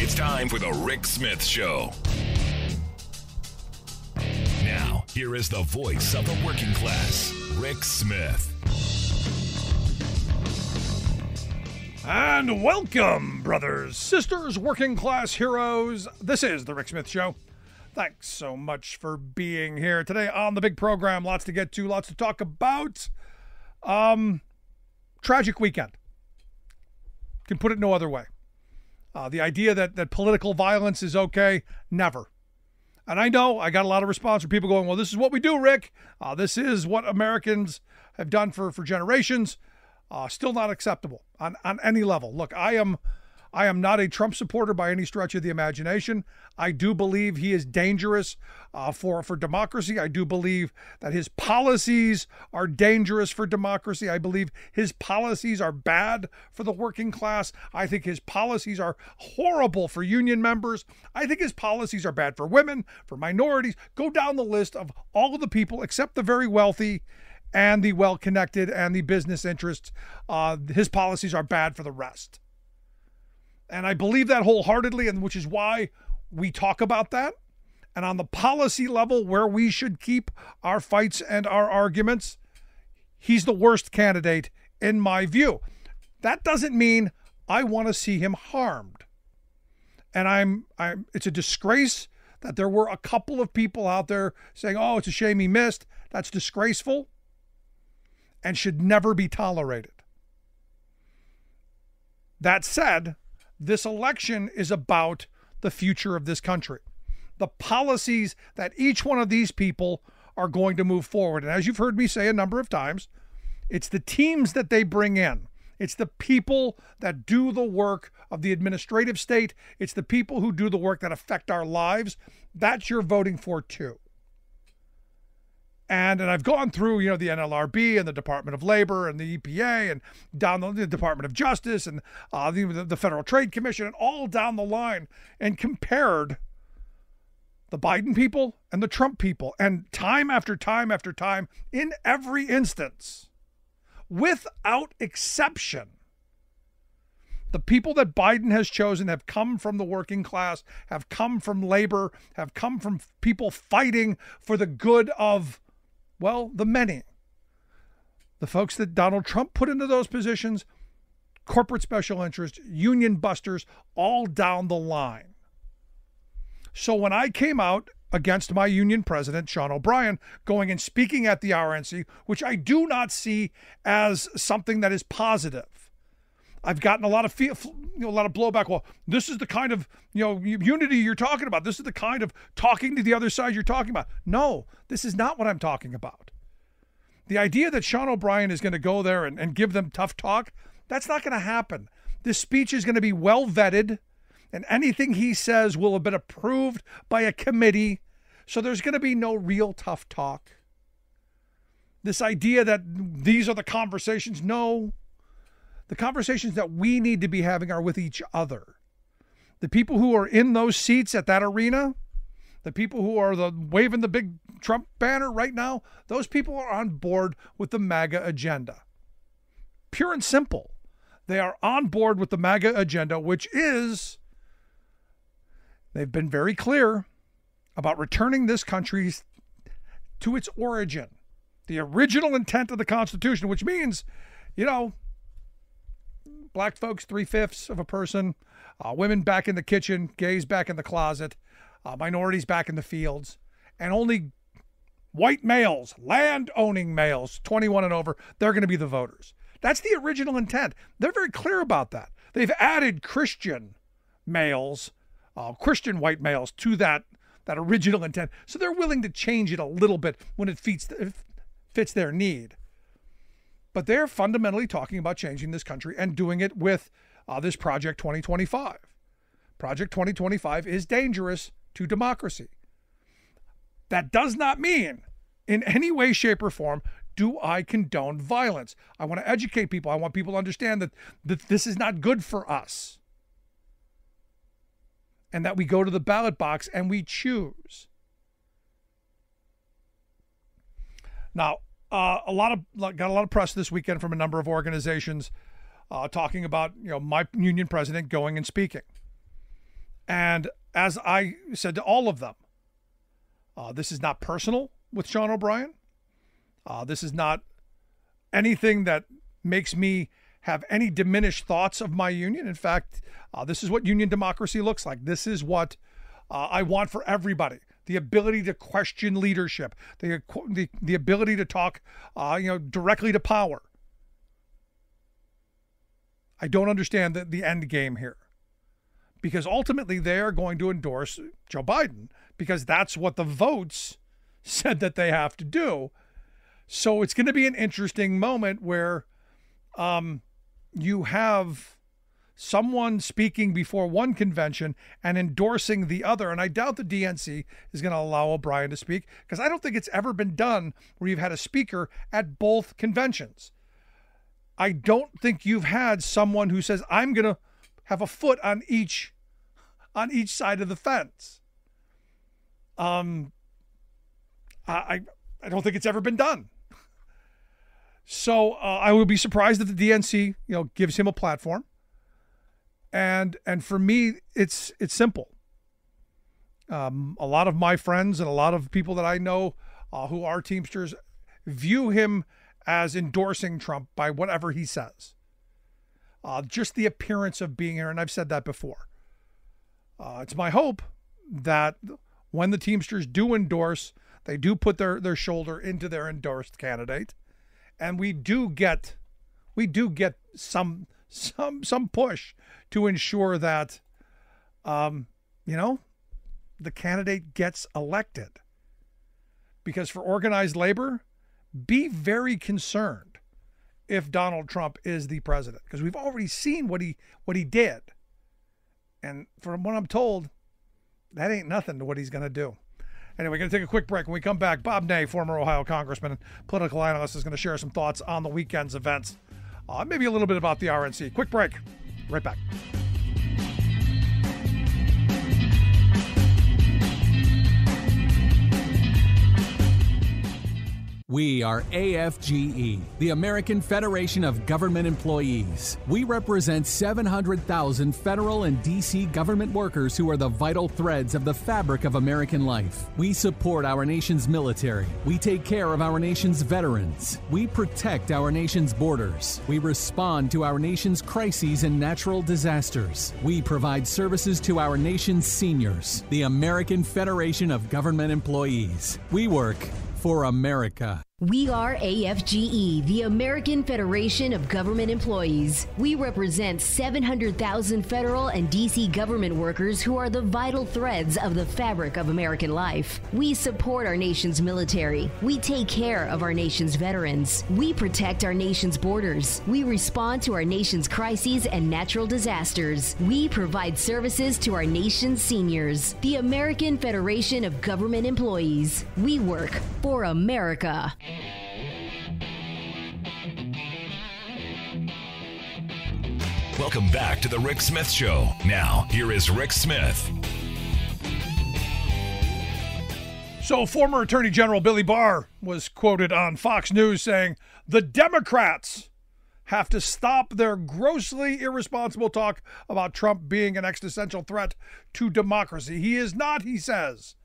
It's time for the Rick Smith Show. Now, here is the voice of the working class, Rick Smith. And welcome, brothers, sisters, working class heroes. This is the Rick Smith Show. Thanks so much for being here today on the big program. Lots to get to, lots to talk about. Tragic weekend. Can put it no other way. The idea that political violence is okay, never. And I know I got a lot of response from people going, well, this is what we do, Rick. This is what Americans have done for generations. Still not acceptable on any level. Look, I am not a Trump supporter by any stretch of the imagination. I do believe he is dangerous for democracy. I do believe that his policies are dangerous for democracy. I believe his policies are bad for the working class. I think his policies are horrible for union members. I think his policies are bad for women, for minorities. Go down the list of all of the people except the very wealthy and the well-connected and the business interests. His policies are bad for the rest. And I believe that wholeheartedly, and which is why we talk about that. And on the policy level, where we should keep our fights and our arguments, he's the worst candidate in my view. That doesn't mean I want to see him harmed. And it's a disgrace that there were a couple of people out there saying, oh, it's a shame he missed. That's disgraceful and should never be tolerated. That said, this election is about the future of this country, the policies that each one of these people are going to move forward. And as you've heard me say a number of times, it's the teams that they bring in. It's the people that do the work of the administrative state. It's the people who do the work that affect our lives. That's you're voting for too. And I've gone through, the NLRB and the Department of Labor and the EPA and down the Department of Justice and the Federal Trade Commission and all down the line and compared the Biden people and the Trump people. And time after time after time, in every instance, without exception, the people that Biden has chosen have come from the working class, have come from labor, have come from people fighting for the good of, well, the many. The folks that Donald Trump put into those positions, corporate special interests, union busters, all down the line. So when I came out against my union president, Sean O'Brien, going and speaking at the RNC, which I do not see as something that is positive, I've gotten a lot of blowback. Well, this is the kind of unity you're talking about. This is the kind of talking to the other side you're talking about. No, this is not what I'm talking about. The idea that Sean O'Brien is going to go there and give them tough talk, that's not going to happen. This speech is going to be well vetted, and anything he says will have been approved by a committee. So there's going to be no real tough talk. This idea that these are the conversations, no. The conversations that we need to be having are with each other. The people who are in those seats at that arena, the people who are waving the big Trump banner right now, those people are on board with the MAGA agenda. Pure and simple. They are on board with the MAGA agenda, which is, they've been very clear about returning this country to its origin, the original intent of the Constitution, which means, black folks, 3/5 of a person, women back in the kitchen, gays back in the closet, minorities back in the fields, and only white males, land-owning males, 21 and over, they're going to be the voters. That's the original intent. They're very clear about that. They've added Christian males, Christian white males to that original intent. So they're willing to change it a little bit when it fits their need. But they're fundamentally talking about changing this country and doing it with this Project 2025. Project 2025 is dangerous to democracy. That does not mean in any way, shape, or form do I condone violence. I want to educate people. I want people to understand that this is not good for us. And that we go to the ballot box and we choose. Now, got a lot of press this weekend from a number of organizations talking about my union president going and speaking. And as I said to all of them, this is not personal with Sean O'Brien. This is not anything that makes me have any diminished thoughts of my union. In fact, this is what union democracy looks like. This is what I want for everybody. The ability to question leadership, the ability to talk, directly to power. I don't understand the end game here, because ultimately they are going to endorse Joe Biden because that's what the votes said that they have to do. So it's going to be an interesting moment where you have someone speaking before one convention and endorsing the other. And I doubt the DNC is going to allow O'Brien to speak, because I don't think it's ever been done where you've had a speaker at both conventions. I don't think you've had someone who says, I'm going to have a foot on each side of the fence. I don't think it's ever been done. So I would be surprised if the DNC, gives him a platform. And for me, it's simple. A lot of my friends and a lot of people that I know who are Teamsters view him as endorsing Trump by whatever he says. Just the appearance of being here, and I've said that before. It's my hope that when the Teamsters do endorse, they do put their shoulder into their endorsed candidate, and we do get some push to ensure that the candidate gets elected. Because for organized labor, be very concerned if Donald Trump is the president, because we've already seen what he did. And from what I'm told, that ain't nothing to what he's going to do. Anyway, we're going to take a quick break. When we come back, Bob Ney, former Ohio congressman and political analyst, is going to share some thoughts on the weekend's events. Maybe a little bit about the RNC. Quick break. Right back. We are AFGE, the American Federation of Government Employees. We represent 700,000 federal and D.C. government workers who are the vital threads of the fabric of American life. We support our nation's military. We take care of our nation's veterans. We protect our nation's borders. We respond to our nation's crises and natural disasters. We provide services to our nation's seniors. The American Federation of Government Employees. We work for America. We are AFGE, the American Federation of Government Employees. We represent 700,000 federal and D.C. government workers who are the vital threads of the fabric of American life. We support our nation's military. We take care of our nation's veterans. We protect our nation's borders. We respond to our nation's crises and natural disasters. We provide services to our nation's seniors. The American Federation of Government Employees. We work for America. Welcome back to the Rick Smith Show. Now, here is Rick Smith. So former Attorney General Billy Barr was quoted on Fox News saying, the Democrats have to stop their grossly irresponsible talk about Trump being an existential threat to democracy. He is not, he says.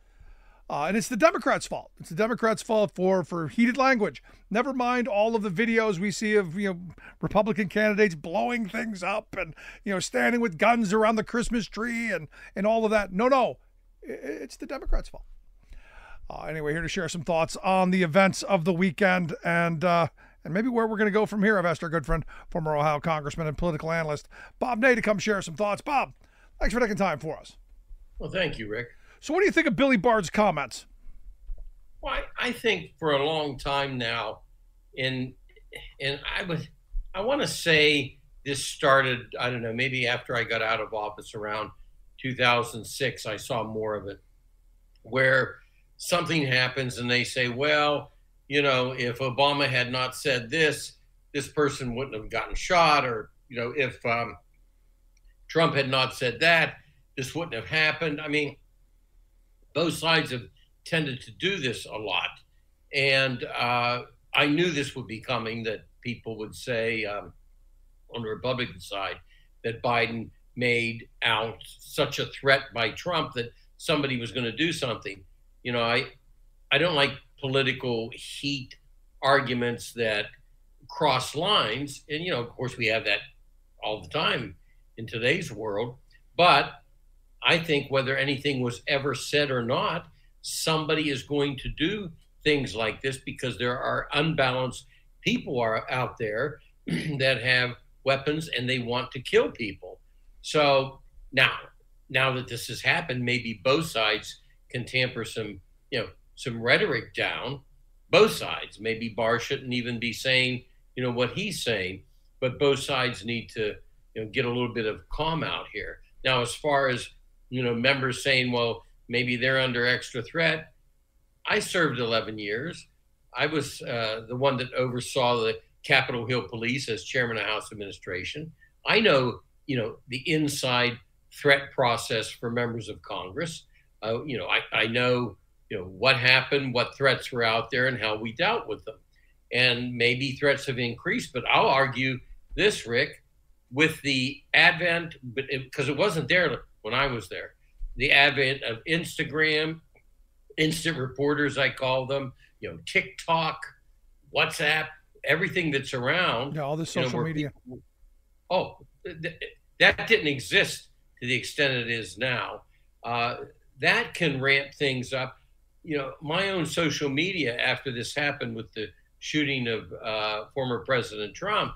And it's the Democrats' fault. It's the Democrats' fault for heated language. Never mind all of the videos we see of Republican candidates blowing things up and standing with guns around the Christmas tree and all of that. No, it's the Democrats' fault. Anyway, here to share some thoughts on the events of the weekend and maybe where we're going to go from here. I've asked our good friend, former Ohio congressman and political analyst Bob Ney, to come share some thoughts. Bob, thanks for taking time for us. Well, thank you, Rick. So what do you think of Billy Barr's comments? Well, I think for a long time now, and I want to say this started, I don't know, maybe after I got out of office around 2006, I saw more of it, where something happens and they say, well, if Obama had not said this person wouldn't have gotten shot, or, if Trump had not said that, this wouldn't have happened. I mean, both sides have tended to do this a lot. And I knew this would be coming, that people would say on the Republican side that Biden made out such a threat by Trump that somebody was going to do something. I don't like political heat arguments that cross lines. And, of course, we have that all the time in today's world. But I think whether anything was ever said or not, somebody is going to do things like this because there are unbalanced people are out there that have weapons and they want to kill people. So now that this has happened, maybe both sides can tamper some rhetoric down. Both sides. Maybe Barr shouldn't even be saying, what he's saying, but both sides need to, get a little bit of calm out here. Now, as far as, members saying, well, maybe they're under extra threat. I served 11 years. I was the one that oversaw the Capitol Hill Police as chairman of House Administration. I know, the inside threat process for members of Congress. I know, what happened, what threats were out there, and how we dealt with them. And maybe threats have increased, but I'll argue this, Rick, with the advent, because it wasn't there when I was there, the advent of Instagram, instant reporters, I call them, TikTok, WhatsApp, everything that's around. Yeah, all the social media. That didn't exist to the extent it is now. That can ramp things up. My own social media after this happened with the shooting of former President Trump,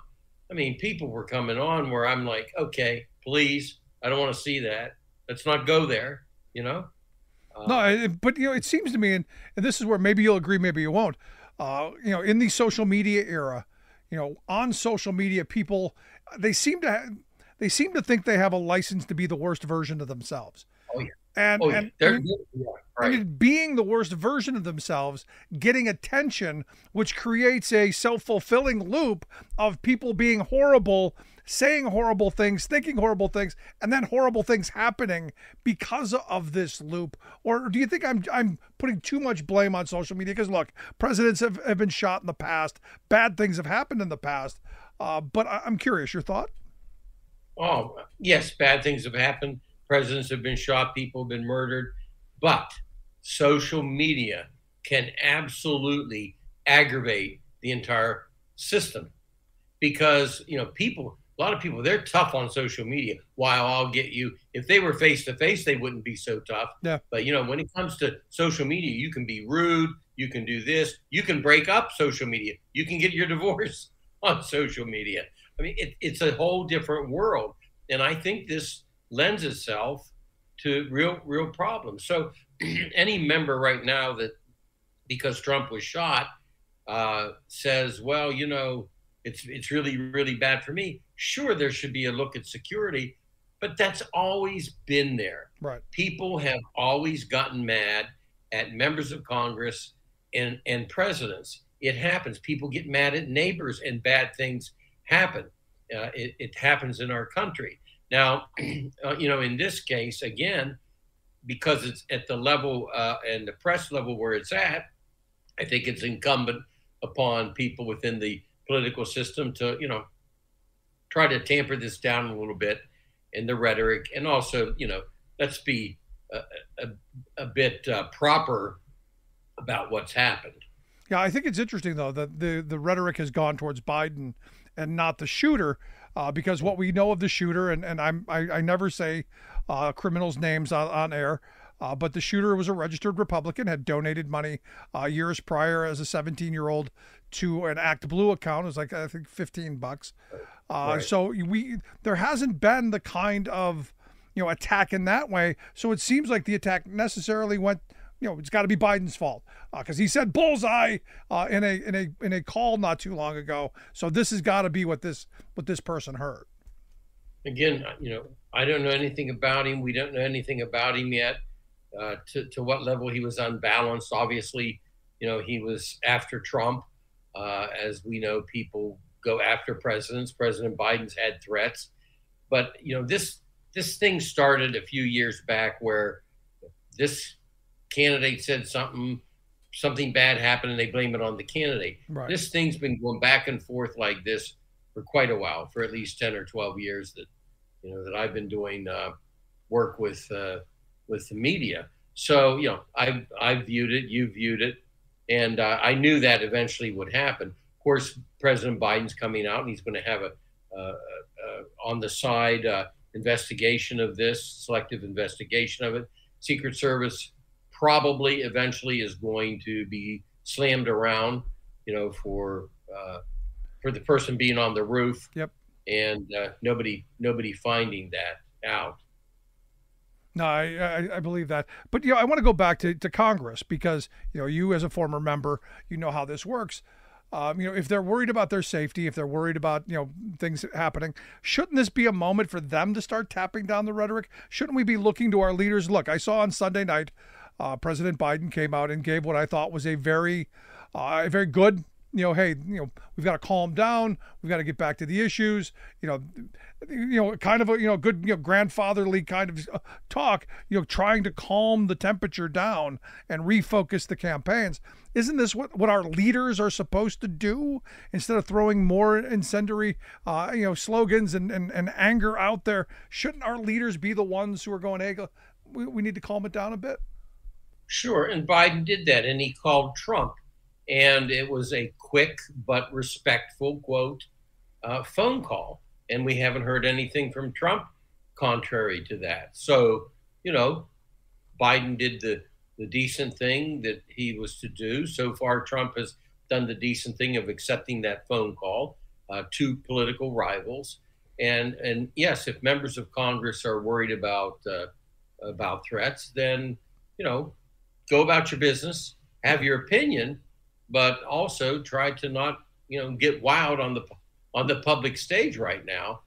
I mean, people were coming on where I'm like, okay, please, I don't want to see that. Let's not go there, No, but, it seems to me, and this is where maybe you'll agree, maybe you won't, in the social media era, on social media, people, they seem to think they have a license to be the worst version of themselves. Oh, yeah. And right. Being the worst version of themselves, getting attention, which creates a self-fulfilling loop of people being horrible, saying horrible things, thinking horrible things, and then horrible things happening because of this loop. Or do you think I'm putting too much blame on social media? Because look, presidents have been shot in the past, bad things have happened in the past, but I'm curious, your thought? Oh, yes, bad things have happened. Presidents have been shot, people have been murdered, but social media can absolutely aggravate the entire system because, a lot of people, they're tough on social media. While I'll get you, if they were face to face, they wouldn't be so tough. Yeah. But, when it comes to social media, you can be rude, you can do this, you can break up social media, you can get your divorce on social media. I mean, it's a whole different world. And I think this lends itself to real problems. So any member right now that, because Trump was shot, says, well, it's really, really bad for me. Sure, there should be a look at security, but that's always been there. Right. People have always gotten mad at members of Congress and presidents. It happens. People get mad at neighbors and bad things happen. It happens in our country. Now, in this case, again, because it's at the level and the press level where it's at, I think it's incumbent upon people within the political system to, try to tamper this down a little bit in the rhetoric. And also, let's be a bit proper about what's happened. Yeah, I think it's interesting, though, that the rhetoric has gone towards Biden and not the shooter. Because what we know of the shooter, and I never say criminals' names on air, but the shooter was a registered Republican, had donated money years prior as a 17-year-old to an Act Blue account. It was like, I think, $15. Right. So there hasn't been the kind of attack in that way. So it seems like the attack necessarily went. It's got to be Biden's fault because he said bullseye in a call not too long ago. So this has got to be what this person heard. Again, I don't know anything about him. We don't know anything about him yet. To what level he was unbalanced. Obviously, he was after Trump. As we know, people go after presidents. President Biden's had threats, but this thing started a few years back where this candidate said something bad happened and they blame it on the candidate. Right. This thing's been going back and forth like this for quite a while, for at least 10 or 12 years that that I've been doing work with the media. So, I viewed it, you viewed it, and I knew that eventually would happen. Of course, President Biden's coming out, and he's going to have a on the side investigation of this, selective investigation of it. Secret Service probably eventually is going to be slammed around, for the person being on the roof. Yep. And nobody finding that out. No, I believe that. But, I want to go back to Congress because, you as a former member, you know how this works. If they're worried about their safety, if they're worried about, things happening, shouldn't this be a moment for them to start tapping down the rhetoric? Shouldn't we be looking to our leaders? Look, I saw on Sunday night, President Biden came out and gave what I thought was a very good, hey, we've got to calm down. We've got to get back to the issues, kind of a, good, grandfatherly kind of talk, trying to calm the temperature down and refocus the campaigns. Isn't this what our leaders are supposed to do instead of throwing more incendiary, slogans and anger out there? Shouldn't our leaders be the ones who are going, hey, we need to calm it down a bit? Sure. And Biden did that, and he called Trump. And it was a quick but respectful, quote, phone call. And we haven't heard anything from Trump contrary to that. So, Biden did the decent thing that he was to do. So far, Trump has done the decent thing of accepting that phone call to political rivals. And yes, if members of Congress are worried about threats, then, go about your business, have your opinion, but also try to not, get wild on the public stage right now.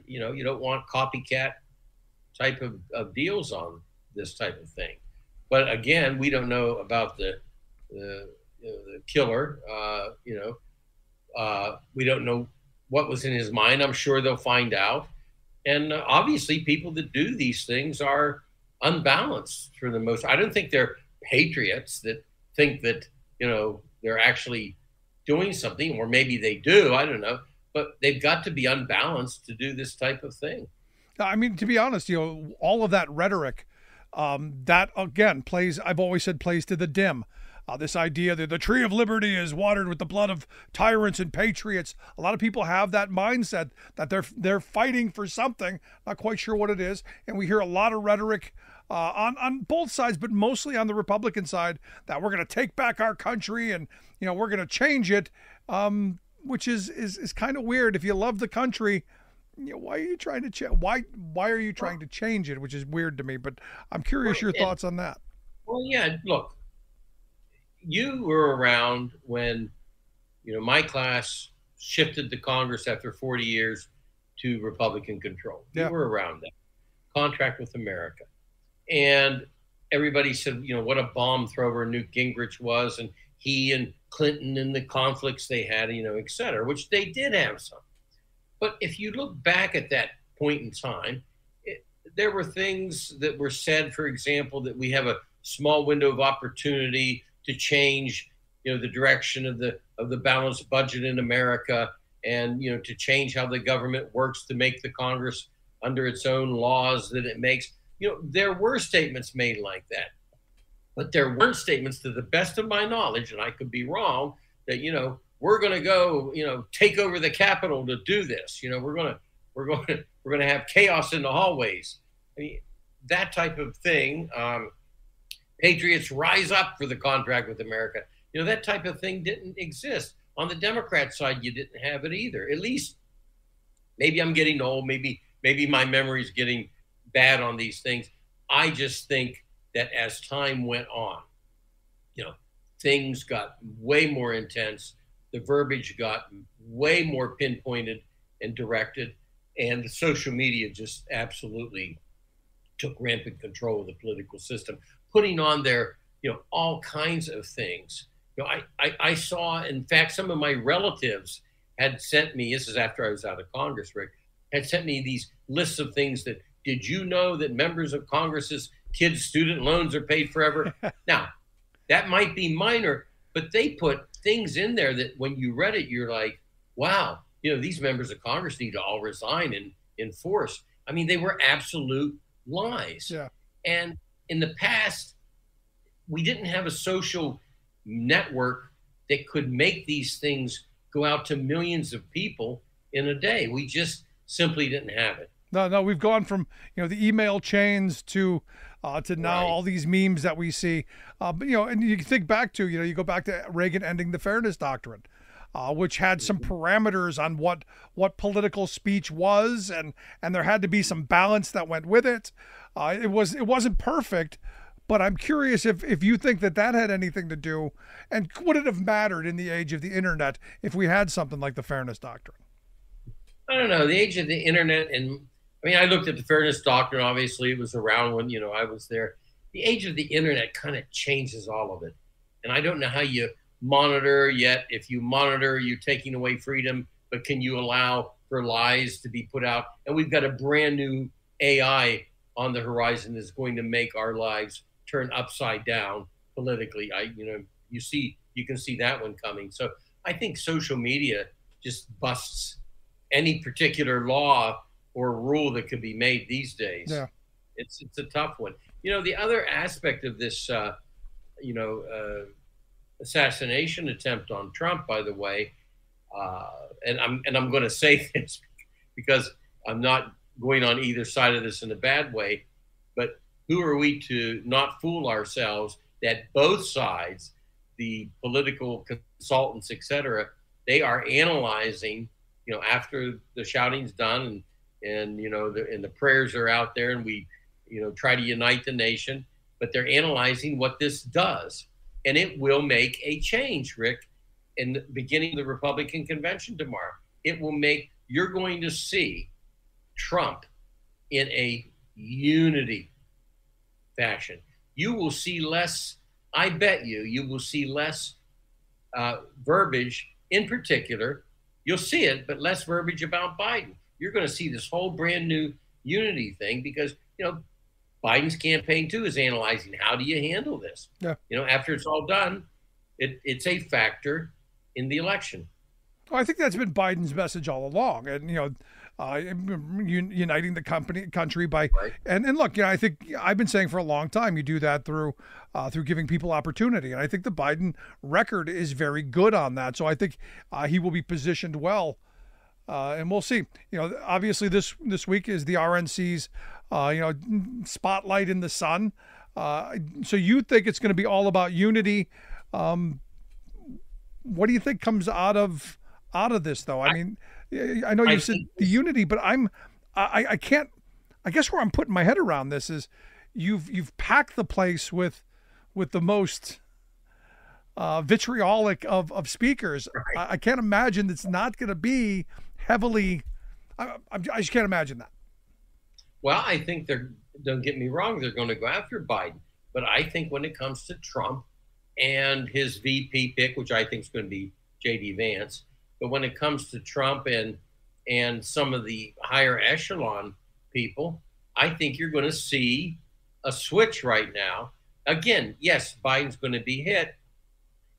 You don't want copycat type of deals on this type of thing. But again, we don't know about the killer. We don't know what was in his mind. I'm sure they'll find out. And obviously, people that do these things are unbalanced for the most. I don't think they're patriots that think that they're actually doing something, or maybe they do. I don't know, but they've got to be unbalanced to do this type of thing. I mean, to be honest, all of that rhetoric. That again I've always said plays to the dim. This idea that the tree of liberty is watered with the blood of tyrants and patriots. A lot of people have that mindset that they're fighting for something, not quite sure what it is. And we hear a lot of rhetoric on both sides, but mostly on the Republican side, that we're going to take back our country and we're going to change it, which is kind of weird. If you love the country, why are you trying to why are you trying to change it? Which is weird to me, but I'm curious your thoughts on that. Well, yeah, look, you were around when, my class shifted to Congress after 40 years to Republican control. You were around that. Contract with America. And everybody said, what a bomb thrower Newt Gingrich was, and he and Clinton and the conflicts they had, et cetera, which they did have some. But if you look back at that point in time, there were things that were said, for example, that we have a small window of opportunity to change, the direction of the balanced budget in America, and to change how the government works to make the Congress under its own laws that it makes. There were statements made like that, but there weren't statements, to the best of my knowledge, and I could be wrong, that we're going to go, take over the Capitol to do this. We're going to have chaos in the hallways. I mean, that type of thing. Patriots rise up for the contract with America. That type of thing didn't exist. On the Democrat side, you didn't have it either. At least, maybe I'm getting old. Maybe my memory's getting bad on these things. I just think that as time went on, things got way more intense. The verbiage got way more pinpointed and directed, and the social media just absolutely took rampant control of the political system, putting on there, all kinds of things. I saw, in fact, some of my relatives had sent me, this is after I was out of Congress, Rick, had sent me these lists of things that, did you know that members of Congress's kids' student loans are paid forever? Now, that might be minor, but they put things in there that when you read it, you're like, wow, these members of Congress need to all resign in force. I mean, they were absolute lies. Yeah. And in the past, we didn't have a social network that could make these things go out to millions of people in a day. We just simply didn't have it. No, we've gone from the email chains to now Right. all these memes that we see. But and you think back to you go back to Reagan ending the fairness doctrine, which had some parameters on what political speech was, and there had to be some balance that went with it. It wasn't perfect, but I'm curious if you think that had anything to do, and would it have mattered in the age of the internet if we had something like the fairness doctrine? I don't know. The age of the internet, and I mean, I looked at the fairness doctrine. Obviously, it was around when I was there. The age of the internet kind of changes all of it, and I don't know how you monitor yet. If you monitor, you're taking away freedom, but can you allow for lies to be put out? And we've got a brand new AI on the horizon that's going to make our lives turn upside down politically. You can see that one coming. So I think social media just busts any particular law or rule that could be made these days. Yeah. It's a tough one. The other aspect of this, assassination attempt on Trump, by the way, and I'm going to say this because I'm not going on either side of this in a bad way, but who are we to not fool ourselves that both sides, the political consultants, et cetera, they are analyzing, after the shouting's done and the prayers are out there and we, try to unite the nation, but they're analyzing what this does. And it will make a change, Rick, in the beginning of the Republican convention tomorrow. You're going to see Trump in a unity fashion. You will see less, I bet you will see less verbiage in particular. You'll see it, but less verbiage about Biden. You're going to see this whole brand new unity thing because, Biden's campaign too is analyzing how do you handle this? Yeah. After it's all done, it's a factor in the election. Well, I think that's been Biden's message all along, and uniting the country by Right. and look, I think I've been saying for a long time you do that through giving people opportunity, and I think the Biden record is very good on that. So I think he will be positioned well, and we'll see. Obviously this week is the RNC's spotlight in the sun. So you think it's going to be all about unity? What do you think comes out of this, though? I mean, I know you said the unity, but I can't. I guess where I'm putting my head around this is you've packed the place with the most vitriolic of speakers. Right. I can't imagine it's not going to be heavily. I just can't imagine that. Well, I think don't get me wrong, they're going to go after Biden. But I think when it comes to Trump and his VP pick, which I think is going to be J.D. Vance, but when it comes to Trump and some of the higher echelon people, I think you're going to see a switch right now. Again, yes, Biden's going to be hit,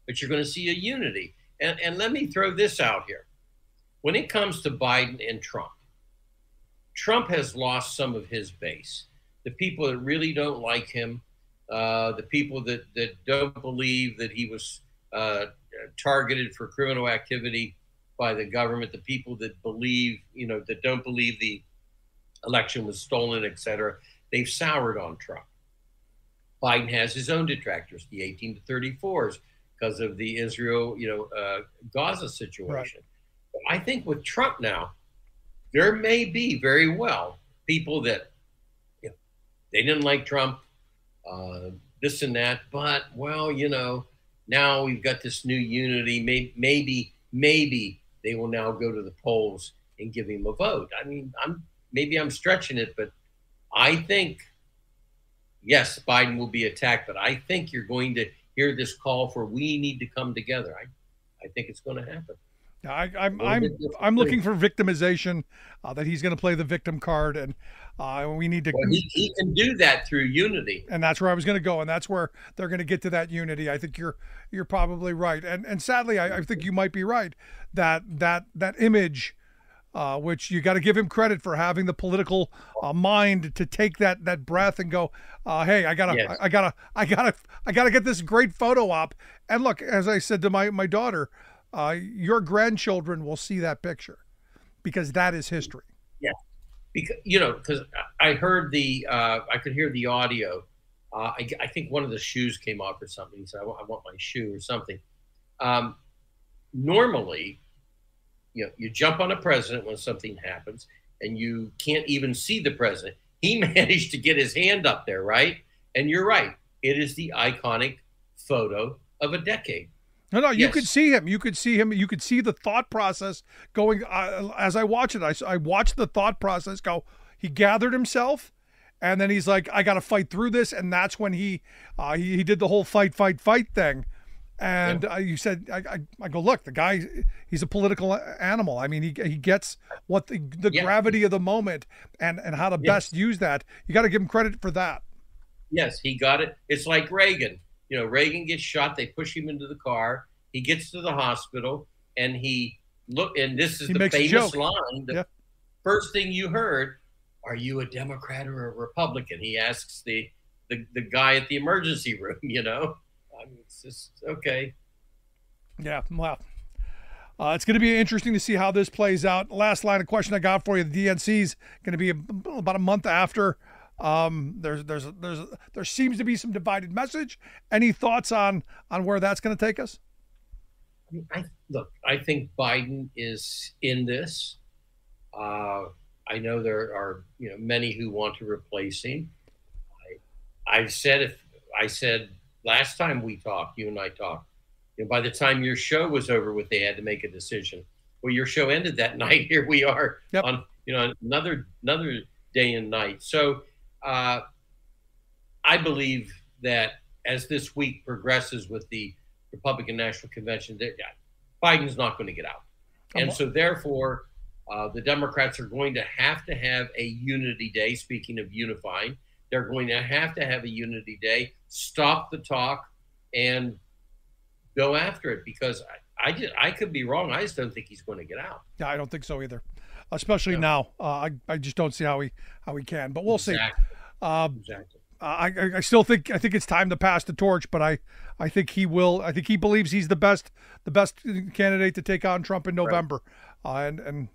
but you're going to see a unity. And let me throw this out here. When it comes to Biden and Trump has lost some of his base. The people that really don't like him, the people that don't believe that he was targeted for criminal activity by the government, the people that believe, that don't believe the election was stolen, et cetera, they've soured on Trump. Biden has his own detractors, the 18 to 34s, because of the Israel, Gaza situation. Right. I think with Trump now, there may be very well people that they didn't like Trump, this and that, but now we've got this new unity. Maybe they will now go to the polls and give him a vote. I mean, I'm stretching it, but I think yes, Biden will be attacked, but I think you're going to hear this call for we need to come together. I think it's going to happen. I'm looking for victimization, that he's going to play the victim card, and we need to. Well, he can do that through unity, and that's where I was going to go, and that's where they're going to get to that unity. I think you're probably right, and sadly, I think you might be right that image which you got to give him credit for having the political mind to take that breath and go, hey, I gotta get this great photo op. And look, as I said to my daughter, your grandchildren will see that picture because that is history. Yeah, because I heard I could hear the audio. I think one of the shoes came off or something. He said, I want my shoe or something. Normally, you jump on a president when something happens and you can't even see the president. He managed to get his hand up there, right? And you're right. It is the iconic photo of a decade. No, you could see him. You could see him. You could see the thought process going. As I watched it, I watched the thought process go. He gathered himself, and then he's like, I got to fight through this. And that's when he did the whole fight thing. And you said, I go, look, the guy, he's a political animal. I mean, he gets what the gravity of the moment and how to best use that. You got to give him credit for that. Yes, he got it. It's like Reagan. Reagan gets shot. They push him into the car. He gets to the hospital, and and this is the famous line. The first thing you heard, are you a Democrat or a Republican? He asks the guy at the emergency room, I mean, it's just, okay. Yeah, well, it's going to be interesting to see how this plays out. Last line of question I got for you, the DNC's going to be about a month after. There seems to be some divided message. Any thoughts on where that's going to take us? I think Biden is in this. I know there are many who want to replace him. I said last time we talked, you and I talked, by the time your show was over with, they had to make a decision. Well, your show ended that night. Here we are on another day and night. So I believe that as this week progresses with the Republican National Convention, Biden's not going to get out. And so therefore, the Democrats are going to have a unity day. Speaking of unifying, they're going to have a unity day, stop the talk, and go after it, because I could be wrong. I just don't think he's going to get out. Yeah, I don't think so either, especially now. I just don't see how he can, but we'll see. Exactly. I still think it's time to pass the torch, but I think he will. I think he believes he's the best candidate to take on Trump in November, and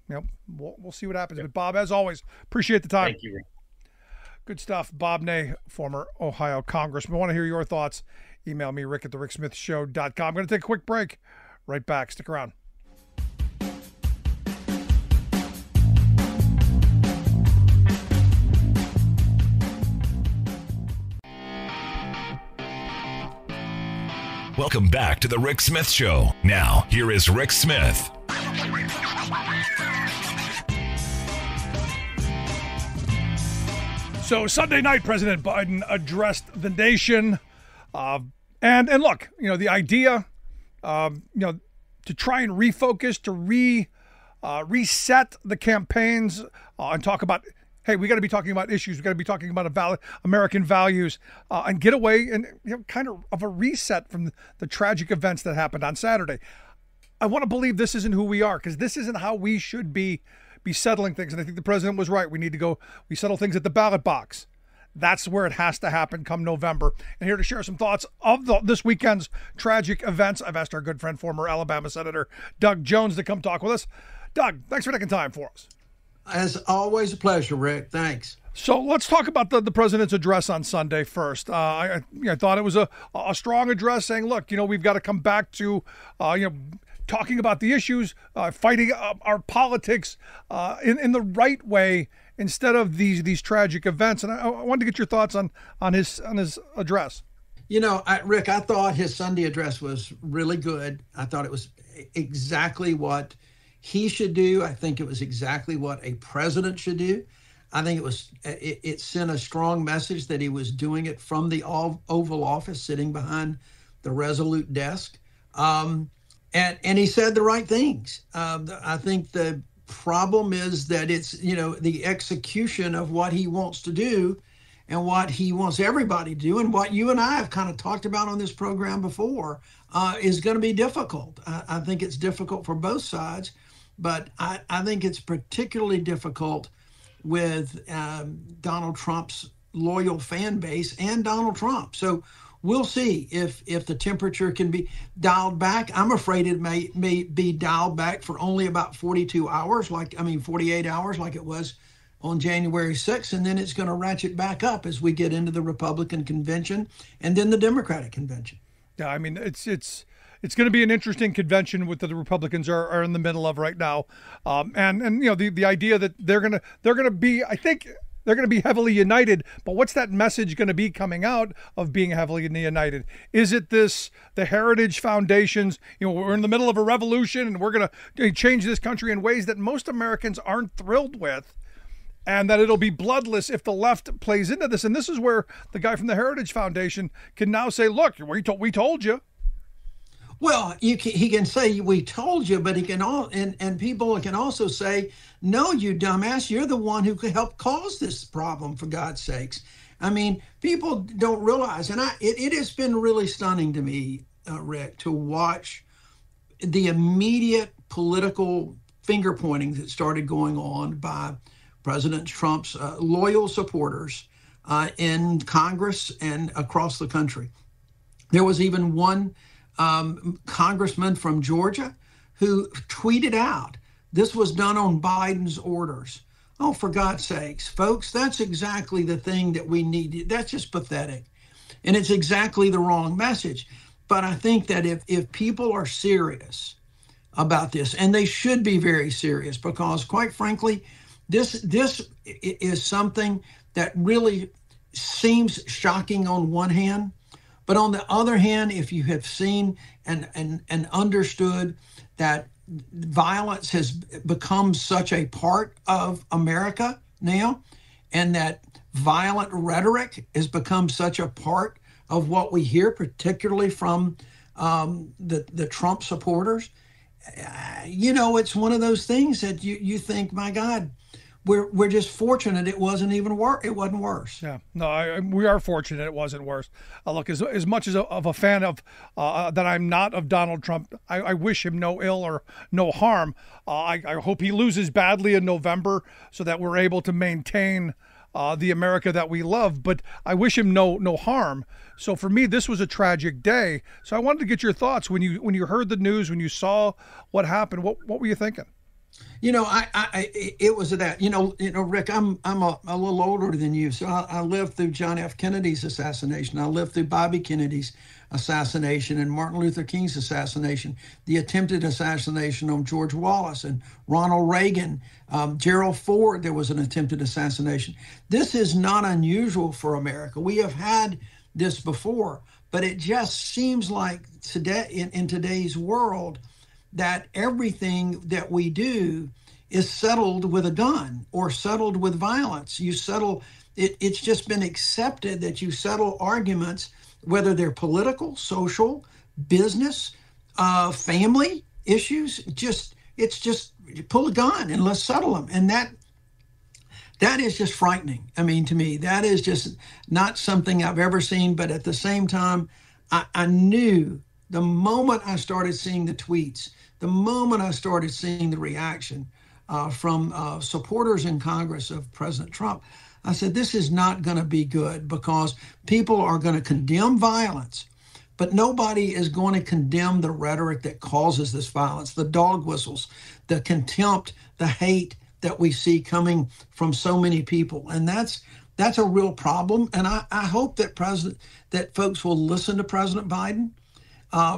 we'll see what happens. But Bob, as always, appreciate the time. Thank you, Rick. Good stuff. Bob Ney, former Ohio Congressman. I want to hear your thoughts. Email me, rick@thericksmithshow.com. I'm going to take a quick break. Right back. Stick around. Welcome back to the Rick Smith Show. Now, here is Rick Smith. So Sunday night, President Biden addressed the nation, and look, the idea, to try and refocus, to reset the campaigns, and talk about, hey, we got to be talking about issues, we got to be talking about American values, and get away and kind of a reset from the tragic events that happened on Saturday. I want to believe this isn't who we are, because this isn't how we should be settling things. And I think the president was right. We settle things at the ballot box. That's where it has to happen come November. And here to share some thoughts of this weekend's tragic events, I've asked our good friend, former Alabama Senator Doug Jones, to come talk with us. Doug, thanks for taking time for us. As always, a pleasure, Rick. Thanks. So let's talk about the president's address on Sunday first. I thought it was a strong address saying, look, we've got to come back to, talking about the issues, fighting our politics in the right way instead of these tragic events. And I wanted to get your thoughts on his address. Rick, I thought his Sunday address was really good. I thought it was exactly what he should do. I think it was exactly what a president should do. I think it sent a strong message that he was doing it from the Oval Office, sitting behind the Resolute desk. And he said the right things. I think the problem is that it's, the execution of what he wants to do and what he wants everybody to do, and what you and I have kind of talked about on this program before, is going to be difficult. I think it's difficult for both sides. but I think it's particularly difficult with Donald Trump's loyal fan base and Donald Trump. So we'll see if the temperature can be dialed back. I'm afraid it may be dialed back for only about 48 hours, like it was on January 6th, and then it's going to ratchet back up as we get into the Republican convention and then the Democratic convention. Yeah, I mean, it's going to be an interesting convention with the Republicans are in the middle of right now, and you know the idea that they're gonna be, I think they're going to be heavily united. But what's that message going to be coming out of being heavily united? Is it the Heritage Foundations? You know, we're in the middle of a revolution and we're going to change this country in ways that most Americans aren't thrilled with, and that it'll be bloodless if the left plays into this. And this is where the guy from the Heritage Foundation can now say, "Look, we told you." Well, he can say we told you, but he can and people can also say, "No, you dumbass, you're the one who helped cause this problem, for God's sakes." I mean, people don't realize, and it has been really stunning to me, Rick, to watch the immediate political finger pointing that started going on by President Trump's loyal supporters in Congress and across the country. There was even one congressman from Georgia who tweeted out, "This was done on Biden's orders." Oh, for God's sakes, folks, that's exactly the thing that we need. That's just pathetic. And it's exactly the wrong message. But I think that if people are serious about this, and they should be very serious, because quite frankly, this is something that really seems shocking on one hand. But on the other hand, if you have seen and understood that violence has become such a part of America now, and that violent rhetoric has become such a part of what we hear, particularly from the Trump supporters, it's one of those things that you think, my God, we're just fortunate it wasn't worse. Yeah, no, we are fortunate it wasn't worse. Look, as much as of a fan of that I'm not of Donald Trump, I wish him no ill or no harm. I hope he loses badly in November so that we're able to maintain the America that we love. But I wish him no harm. So for me, this was a tragic day. So I wanted to get your thoughts when you heard the news, when you saw what happened. What were you thinking? It was that, Rick, I'm a little older than you. So I lived through John F. Kennedy's assassination. I lived through Bobby Kennedy's assassination and Martin Luther King's assassination, the attempted assassination on George Wallace and Ronald Reagan, Gerald Ford, there was an attempted assassination. This is not unusual for America. We have had this before, but it just seems like today, in today's world, that everything that we do is settled with a gun or settled with violence. You settle, it's just been accepted that you settle arguments, whether they're political, social, business, family issues. It's just pull a gun and let's settle them. And that is just frightening. I mean, to me, that is just not something I've ever seen. But at the same time, I knew the moment I started seeing the tweets, the moment I started seeing the reaction from supporters in Congress of President Trump, I said, this is not going to be good, because people are going to condemn violence, but nobody is going to condemn the rhetoric that causes this violence, the dog whistles, the contempt, the hate that we see coming from so many people. And that's a real problem. And I hope that folks will listen to President Biden.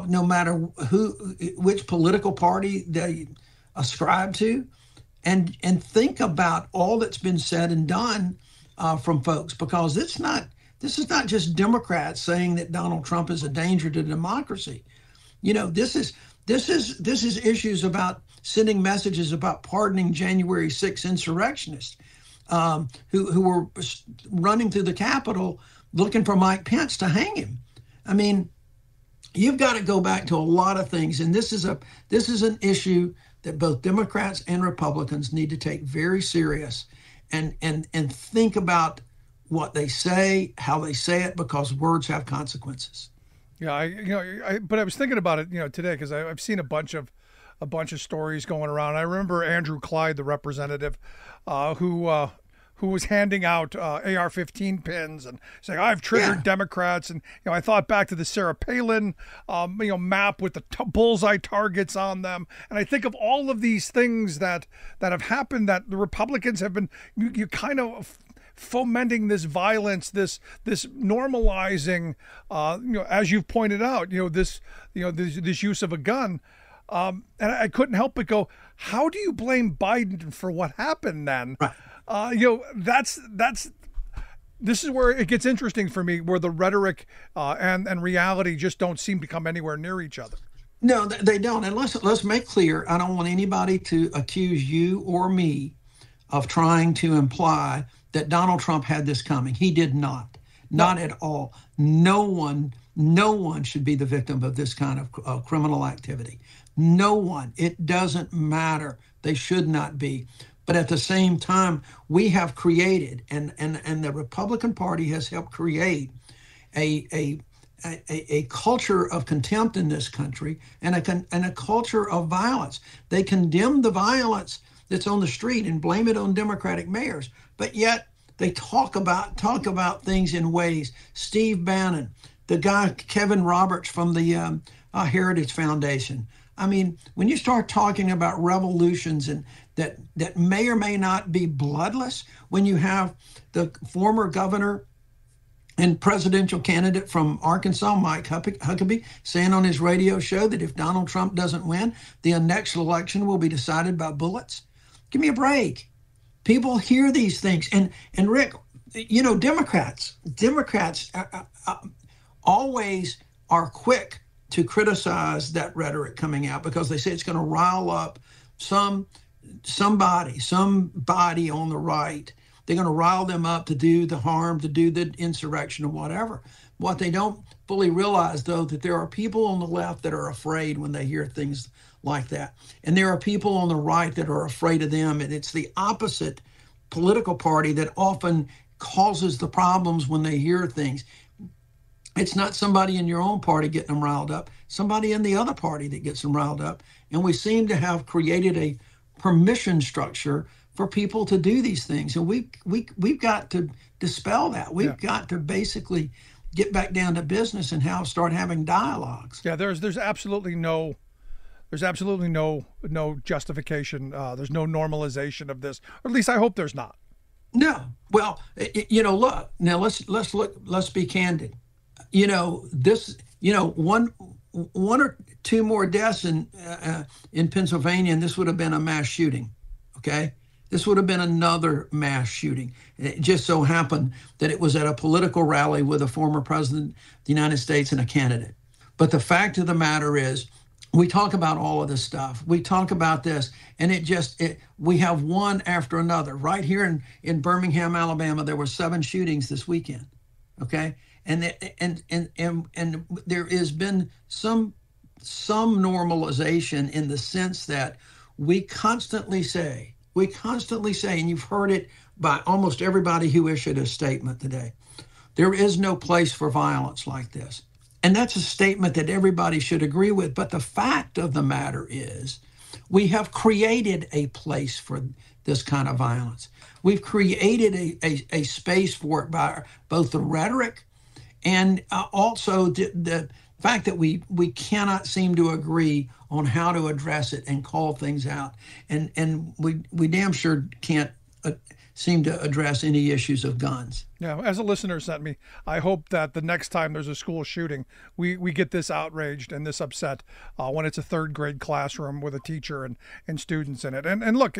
No matter which political party they ascribe to, and think about all that's been said and done from folks, because this is not just Democrats saying that Donald Trump is a danger to democracy. This is issues about sending messages about pardoning January 6th insurrectionists who were running through the Capitol looking for Mike Pence to hang him. I mean, you've got to go back to a lot of things, and this is an issue that both Democrats and Republicans need to take very serious, and think about what they say, how they say it, because words have consequences. Yeah, but I was thinking about it, today, because I've seen a bunch of a bunch of stories going around. I remember Andrew Clyde, the representative, who was handing out AR-15 pins and saying, "I've triggered Democrats." And I thought back to the Sarah Palin, map with the bullseye targets on them, and I think of all of these things that have happened, that the Republicans have been you kind of fomenting this violence, this normalizing, as you've pointed out, this use of a gun. And I couldn't help but go, how do you blame Biden for what happened then? Right. This is where it gets interesting for me, where the rhetoric and reality just don't seem to come anywhere near each other. No, they don't. And let's make clear, I don't want anybody to accuse you or me of trying to imply that Donald Trump had this coming. He did not. Not at all. No one should be the victim of this kind of criminal activity. No one. It doesn't matter. They should not be. But at the same time, we have created, and the Republican Party has helped create a culture of contempt in this country, and a culture of violence. They condemn the violence that's on the street and blame it on Democratic mayors, but yet they talk about things in ways. Steve Bannon, the guy Kevin Roberts from the Heritage Foundation. I mean, when you start talking about revolutions and that may or may not be bloodless, when you have the former governor and presidential candidate from Arkansas, Mike Huckabee, saying on his radio show that if Donald Trump doesn't win, the next election will be decided by bullets. Give me a break. People hear these things. And Rick, Democrats always are quick to criticize that rhetoric coming out because they say it's going to rile up somebody on the right. They're going to rile them up to do the harm, to do the insurrection or whatever. What they don't fully realize, though, that there are people on the left that are afraid when they hear things like that. And there are people on the right that are afraid of them. And it's the opposite political party that often causes the problems when they hear things. It's not somebody in your own party getting them riled up, somebody in the other party that gets them riled up. And we seem to have created a permission structure for people to do these things. And we've got to dispel that. We've got to basically get back down to business and start having dialogues. Yeah, there's absolutely no justification. There's no normalization of this, or at least I hope there's not. No. Well, look, now let's be candid. One or two more deaths in Pennsylvania, and this would have been a mass shooting. Okay. This would have been another mass shooting. It just so happened that it was at a political rally with a former president of the United States and a candidate. But the fact of the matter is, we talk about all of this stuff. We talk about this, and we have one after another. Right here in Birmingham, Alabama, there were 7 shootings this weekend. Okay, and there has been some normalization in the sense that we constantly say, and you've heard it by almost everybody who issued a statement today, there is no place for violence like this. And that's a statement that everybody should agree with. But the fact of the matter is, we have created a place for this kind of violence. We've created a space for it by both the rhetoric and also the fact that we cannot seem to agree on how to address it and call things out. And we damn sure can't seem to address any issues of guns. Yeah, as a listener sent me, I hope that the next time there's a school shooting, we get this outraged and this upset when it's a 3rd grade classroom with a teacher and students in it. And look,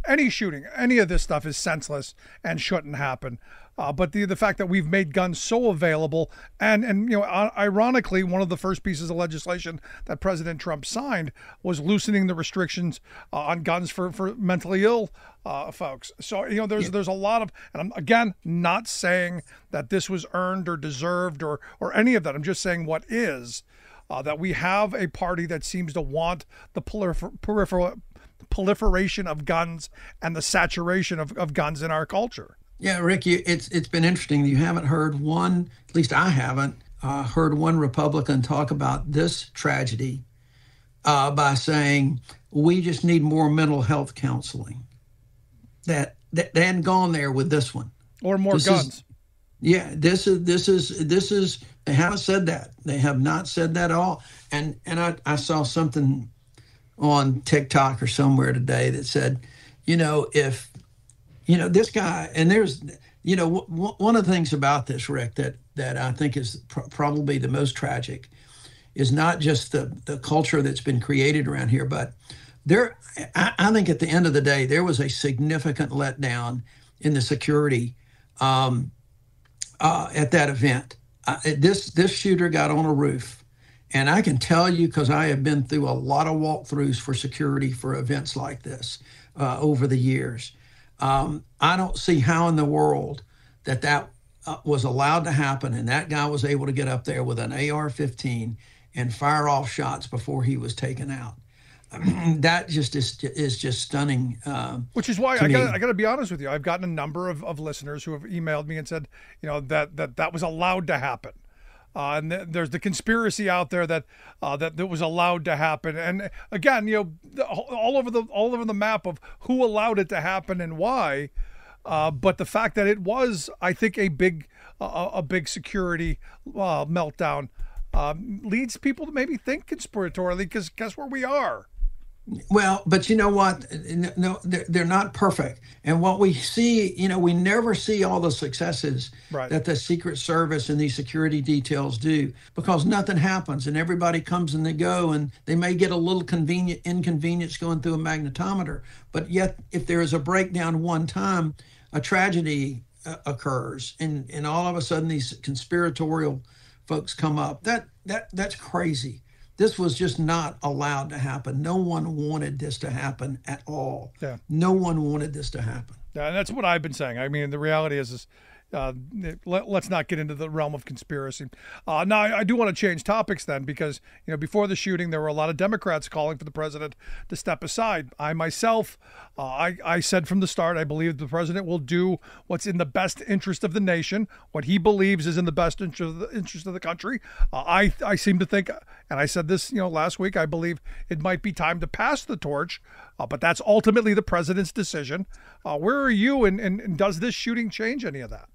any shooting, any of this stuff is senseless and shouldn't happen. But the fact that we've made guns so available, and ironically, one of the first pieces of legislation that President Trump signed was loosening the restrictions on guns for mentally ill folks. So there's a lot of, and I'm again not saying that this was earned or deserved or any of that. I'm just saying what is that we have a party that seems to want the proliferation of guns and the saturation of guns in our culture. Yeah, Rick, it's been interesting. You haven't heard one, at least I haven't, heard one Republican talk about this tragedy by saying we just need more mental health counseling. That they hadn't gone there with this one. Or more guns. This is. They haven't said that. They have not said that at all. And I saw something on TikTok or somewhere today that said, if this guy, and there's, one of the things about this, Rick, that I think is probably the most tragic is not just the culture that's been created around here, but I think at the end of the day, there was a significant letdown in the security at that event. This shooter got on a roof, and I can tell you, because I have been through a lot of walkthroughs for security for events like this over the years. I don't see how in the world that was allowed to happen, and that guy was able to get up there with an AR-15 and fire off shots before he was taken out. That just is just stunning. Which is why I got to be honest with you. I've gotten a number of listeners who have emailed me and said, that was allowed to happen. And there's the conspiracy out there that was allowed to happen. And again, all over the map of who allowed it to happen and why. But the fact that it was, I think, a big security meltdown leads people to maybe think conspiratorially, because guess where we are. Well, but you know what? No, they're not perfect. And what we see, we never see all the successes that the Secret Service and these security details do, because nothing happens and everybody comes and they go, and they may get a little inconvenience going through a magnetometer. But yet, if there is a breakdown one time, a tragedy occurs, and all of a sudden these conspiratorial folks come up. That's crazy. This was just not allowed to happen. No one wanted this to happen at all. Yeah. No one wanted this to happen. Yeah, and that's what I've been saying. I mean, the reality is let's not get into the realm of conspiracy. Now, I do want to change topics then, because before the shooting, there were a lot of Democrats calling for the president to step aside. I myself, I said from the start, I believe the president will do what's in the best interest of the nation, what he believes is in the best interest of the country. I seem to think, and I said this last week, I believe it might be time to pass the torch, but that's ultimately the president's decision. Where are you, and does this shooting change any of that?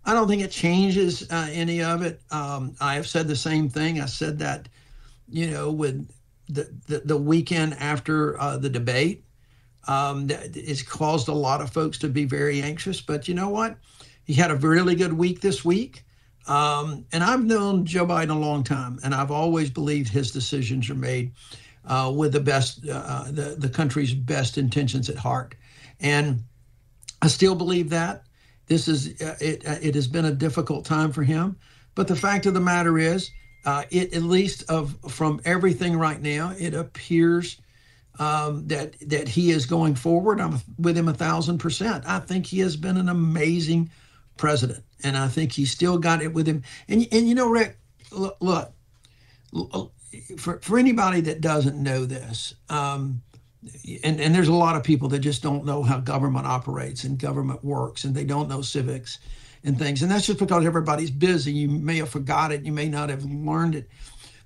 I don't think it changes any of it. I have said the same thing. I said that, with the weekend after the debate, it's caused a lot of folks to be very anxious. But you know what? He had a really good week this week. And I've known Joe Biden a long time, and I've always believed his decisions are made with the best, the country's best intentions at heart. And I still believe that. This is it has been a difficult time for him, but the fact of the matter is, it at least from everything right now, it appears that he is going forward. I'm with him 1,000%. I think he has been an amazing president, and I think he's still got it with him. And Rick, look, for anybody that doesn't know this. And there's a lot of people that just don't know how government operates and government works, and they don't know civics and things. And that's just because everybody's busy. You may have forgot it. You may not have learned it.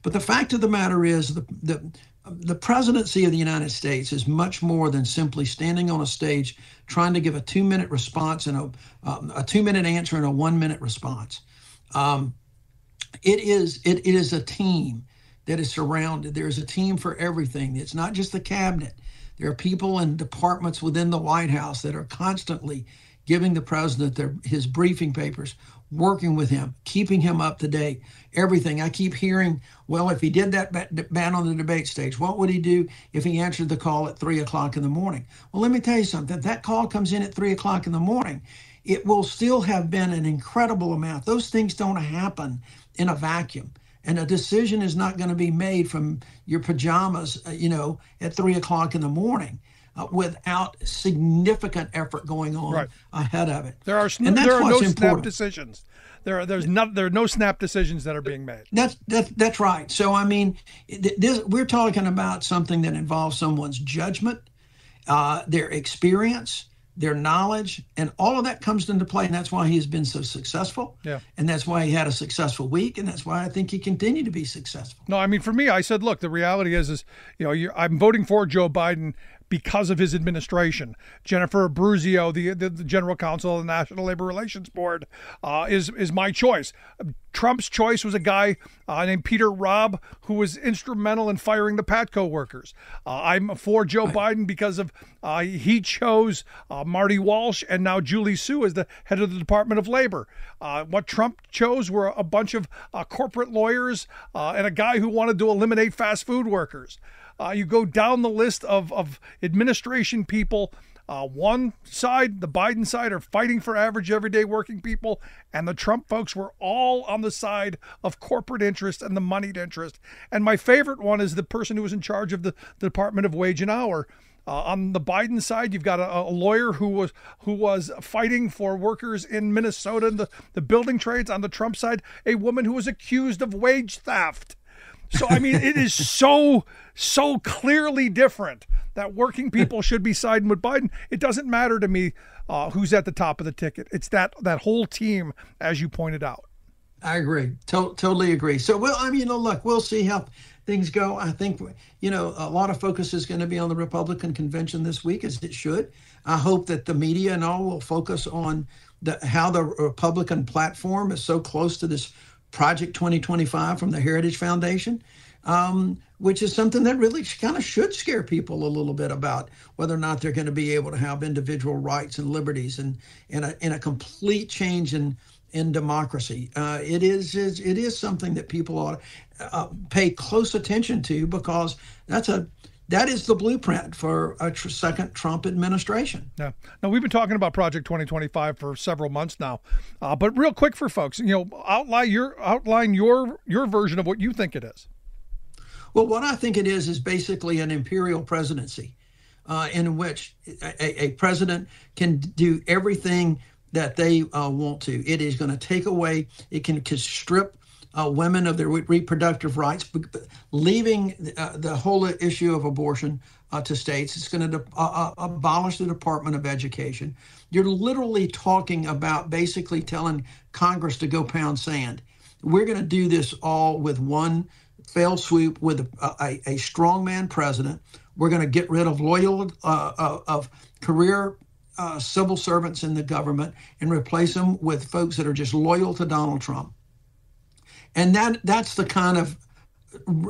But the fact of the matter is the presidency of the United States is much more than simply standing on a stage trying to give a 2-minute response and a 2-minute answer and a 1-minute response. It is a team that is surrounded. There's a team for everything. It's not just the cabinet. There are people in departments within the White House that are constantly giving the president his briefing papers, working with him, keeping him up to date, everything. I keep hearing, well, if he did that ban on the debate stage, what would he do if he answered the call at 3 o'clock in the morning? Well, let me tell you something. If that call comes in at 3 o'clock in the morning, it will still have been an incredible amount. Those things don't happen in a vacuum. And a decision is not going to be made from your pajamas, at 3 o'clock in the morning without significant effort going on ahead of it. There are no snap decisions. There are no snap decisions that are being made. That's right. So, I mean, we're talking about something that involves someone's judgment, their experience, their knowledge, and all of that comes into play. And that's why he's been so successful. Yeah. And that's why he had a successful week. And that's why I think he continued to be successful. No, I mean, for me, I said, look, the reality is I'm voting for Joe Biden because of his administration. Jennifer Abruzzo, the general counsel of the National Labor Relations Board, is my choice. Trump's choice was a guy named Peter Robb, who was instrumental in firing the Patco workers. I'm for Joe Biden because of he chose Marty Walsh and now Julie Su as the head of the Department of Labor. What Trump chose were a bunch of corporate lawyers and a guy who wanted to eliminate fast food workers. You go down the list of administration people. One side, the Biden side, are fighting for average, everyday working people, and the Trump folks were all on the side of corporate interest and the moneyed interest. And my favorite one is the person who was in charge of the Department of Wage and Hour. On the Biden side, you've got a lawyer who was fighting for workers in Minnesota in the building trades. On the Trump side, a woman who was accused of wage theft. So, I mean, it is so clearly different that working people should be siding with Biden. It doesn't matter to me who's at the top of the ticket. It's that whole team, as you pointed out. I agree. Totally agree. So, well, I mean, look, we'll see how things go. I think, a lot of focus is going to be on the Republican convention this week, as it should. I hope that the media and all will focus on how the Republican platform is so close to this Project 2025 from the Heritage Foundation, which is something that really kind of should scare people a little bit about whether or not they're going to be able to have individual rights and liberties and in a complete change in democracy. It is something that people ought to pay close attention to, because that is the blueprint for a second Trump administration. Yeah. Now, we've been talking about Project 2025 for several months now, but real quick for folks, outline your version of what you think it is. Well, what I think it is basically an imperial presidency, in which a president can do everything that they want to. It is going to take away. It can strip women of their reproductive rights, leaving the whole issue of abortion to states. It's going to abolish the Department of Education. You're literally talking about basically telling Congress to go pound sand. We're going to do this all with one fell swoop with a strongman president. We're going to get rid of of career civil servants in the government and replace them with folks that are just loyal to Donald Trump. And that's the kind of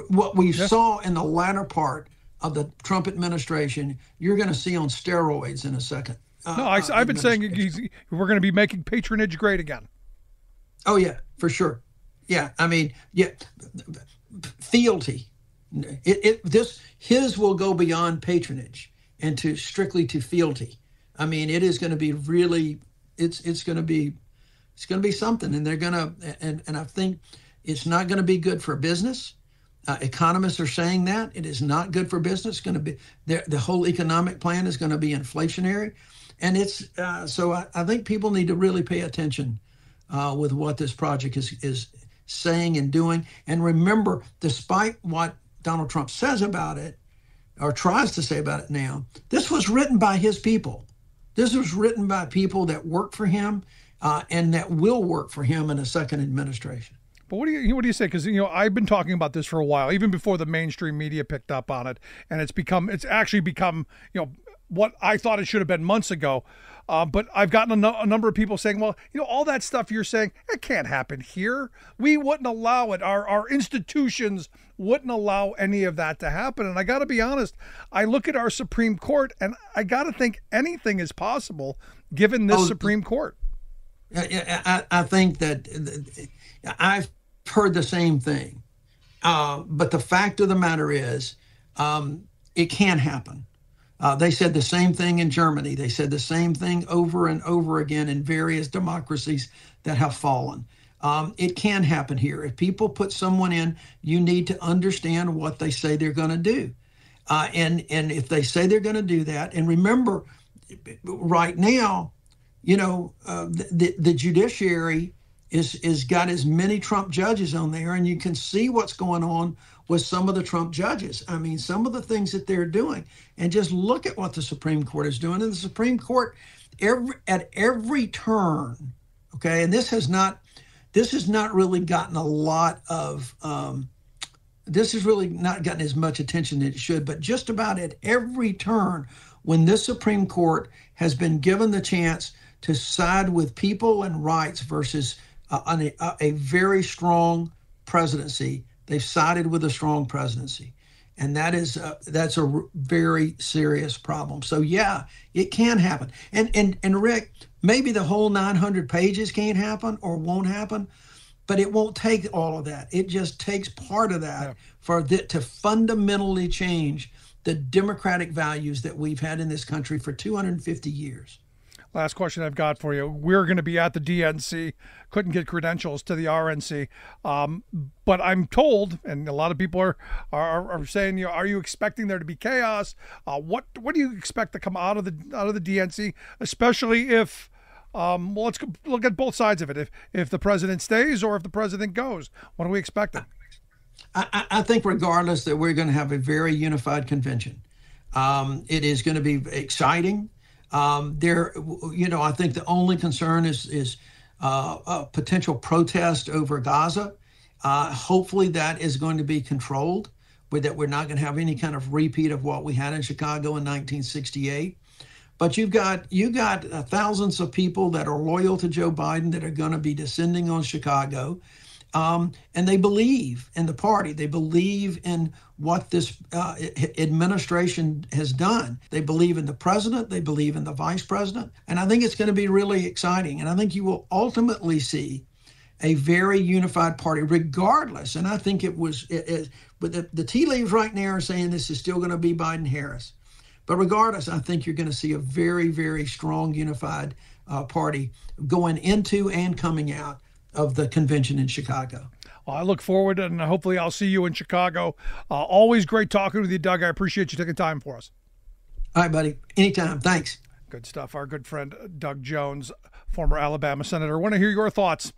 what we saw in the latter part of the Trump administration. You're going to see on steroids in a second. I've been saying we're going to be making patronage great again. Oh, yeah, for sure. Yeah, I mean, yeah, fealty. His will go beyond patronage and strictly to fealty. I mean, it is going to be really, it's going to be something, and they're going to, and I think it's not going to be good for business. Economists are saying that it is not good for business. It's going to be the whole economic plan is going to be inflationary, and it's so I think people need to really pay attention with what this project is saying and doing. And remember, despite what Donald Trump says about it or tries to say about it now, this was written by his people. This was written by people that work for him and that will work for him in a second administration. But what do you say? Because I've been talking about this for a while, even before the mainstream media picked up on it, and it's actually become what I thought it should have been months ago. But I've gotten a number of people saying, well, all that stuff you're saying, it can't happen here. We wouldn't allow it. Our institutions wouldn't allow any of that to happen. And I got to be honest, I look at our Supreme Court and I got to think anything is possible given this Supreme Court. I think that I've heard the same thing. But the fact of the matter is, it can happen. They said the same thing in Germany. They said the same thing over and over again in various democracies that have fallen. It can happen here. If people put someone in, you need to understand what they say they're going to do. And if they say they're going to do that, and remember, right now, the judiciary is got as many Trump judges on there, and you can see what's going on with some of the Trump judges. I mean, some of the things that they're doing, and just look at what the Supreme Court is doing. And the Supreme Court, at every turn, okay, and this has not really gotten a lot of, this has really not gotten as much attention as it should, but just about at every turn, when this Supreme Court has been given the chance to side with people and rights versus a very strong presidency, they've sided with a strong presidency. And that's a very serious problem. So yeah, it can happen. And Rick, maybe the whole 900 pages can't happen or won't happen, but it won't take all of that. It just takes part of that to fundamentally change the democratic values that we've had in this country for 250 years. Last question I've got for you. We're going to be at the DNC. Couldn't get credentials to the RNC. But I'm told, and a lot of people are saying, are you expecting there to be chaos? What do you expect to come out of the DNC, especially if let's look at both sides of it. If the president stays or if the president goes, what are we expecting? I think regardless that we're going to have a very unified convention. It is going to be exciting. I think the only concern is a potential protest over Gaza. Hopefully that is going to be controlled, that we're not going to have any kind of repeat of what we had in Chicago in 1968. But you've got thousands of people that are loyal to Joe Biden that are going to be descending on Chicago. And they believe in the party. They believe in what this administration has done. They believe in the president. They believe in the vice president. And I think it's going to be really exciting. And I think you will ultimately see a very unified party regardless. And I think but the tea leaves right now are saying this is still going to be Biden-Harris. But regardless, I think you're going to see a very, very strong unified party going into and coming out of the convention in Chicago. Well, I look forward, and hopefully I'll see you in Chicago. Always great talking with you, Doug. I appreciate you taking time for us. All right, buddy. Anytime. Thanks. Good stuff. Our good friend, Doug Jones, former Alabama senator. I want to hear your thoughts.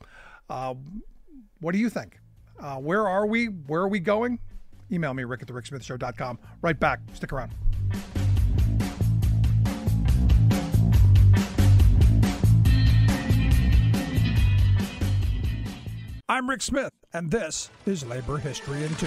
What do you think? Where are we? Where are we going? Email me, rick@thericksmithshow.com. Right back. Stick around. I'm Rick Smith, and this is Labor History in 2.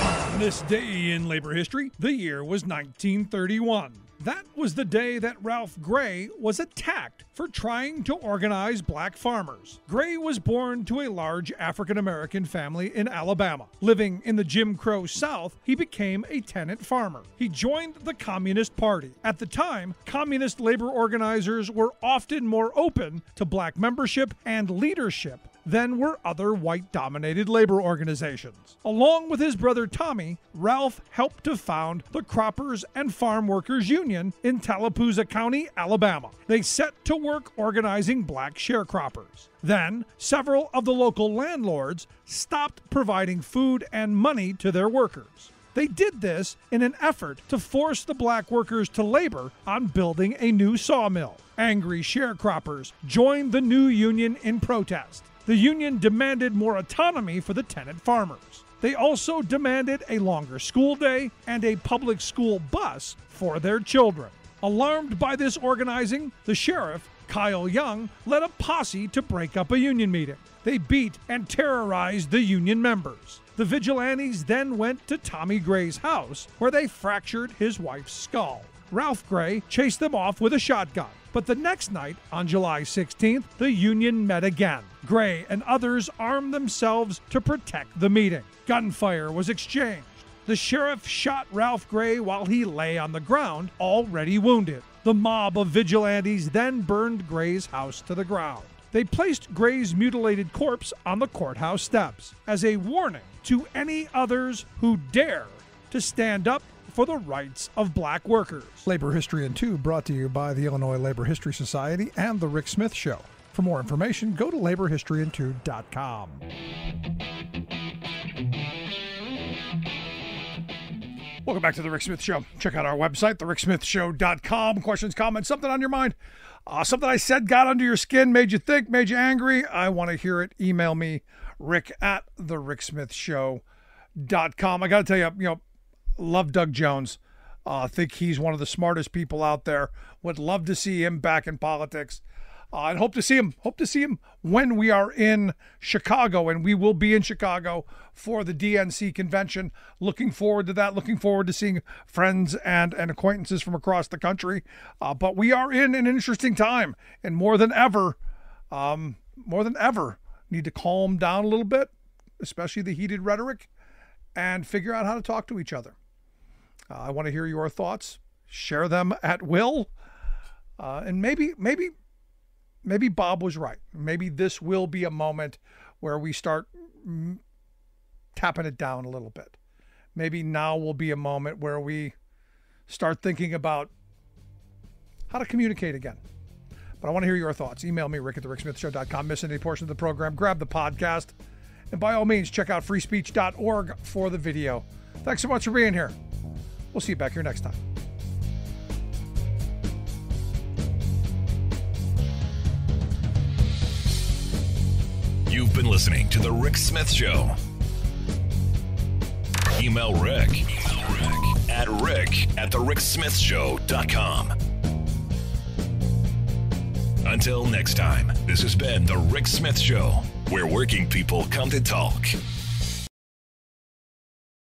On this day in labor history, the year was 1931. That was the day that Ralph Gray was attacked for trying to organize black farmers. Gray was born to a large African-American family in Alabama. Living in the Jim Crow South, he became a tenant farmer. He joined the Communist Party. At the time, communist labor organizers were often more open to black membership and leadership than were other white-dominated labor organizations. Along with his brother Tommy, Ralph helped to found the Croppers and Farm Workers Union in Tallapoosa County, Alabama. They set to work organizing black sharecroppers. Then, several of the local landlords stopped providing food and money to their workers. They did this in an effort to force the black workers to labor on building a new sawmill. Angry sharecroppers joined the new union in protest. The union demanded more autonomy for the tenant farmers. They also demanded a longer school day and a public school bus for their children. Alarmed by this organizing, the sheriff, Kyle Young, led a posse to break up a union meeting. They beat and terrorized the union members. The vigilantes then went to Tommy Gray's house, where they fractured his wife's skull. Ralph Gray chased them off with a shotgun. But the next night, on July 16th, the union met again. Gray and others armed themselves to protect the meeting. Gunfire was exchanged. The sheriff shot Ralph Gray while he lay on the ground, already wounded. The mob of vigilantes then burned Gray's house to the ground. They placed Gray's mutilated corpse on the courthouse steps as a warning to any others who dare to stand up for the rights of black workers. Labor History in 2 brought to you by the Illinois Labor History Society and The Rick Smith Show. For more information, go to laborhistoryin2.com. Welcome back to The Rick Smith Show. Check out our website, thericksmithshow.com. Questions, comments, something on your mind. Something I said got under your skin, made you think, made you angry. I want to hear it. Email me, rick@thericksmithshow.com. I got to tell you, love Doug Jones. Think he's one of the smartest people out there. Would love to see him back in politics. And hope to see him when we are in Chicago, and we will be in Chicago for the DNC convention. Looking forward to that. Looking forward to seeing friends and acquaintances from across the country. But we are in an interesting time, and more than ever, need to calm down a little bit, especially the heated rhetoric, and figure out how to talk to each other. I want to hear your thoughts. Share them at will, and maybe Bob was right. Maybe this will be a moment where we start tapping it down a little bit. Maybe now will be a moment where we start thinking about how to communicate again. But I want to hear your thoughts. Email me, rick@thericksmithshow.com. Miss any portion of the program, grab the podcast. And by all means, check out freespeech.org for the video. Thanks so much for being here. We'll see you back here next time. You've been listening to The Rick Smith Show. Email Rick at rick@thericksmithshow.com. Until next time, this has been The Rick Smith Show, where working people come to talk.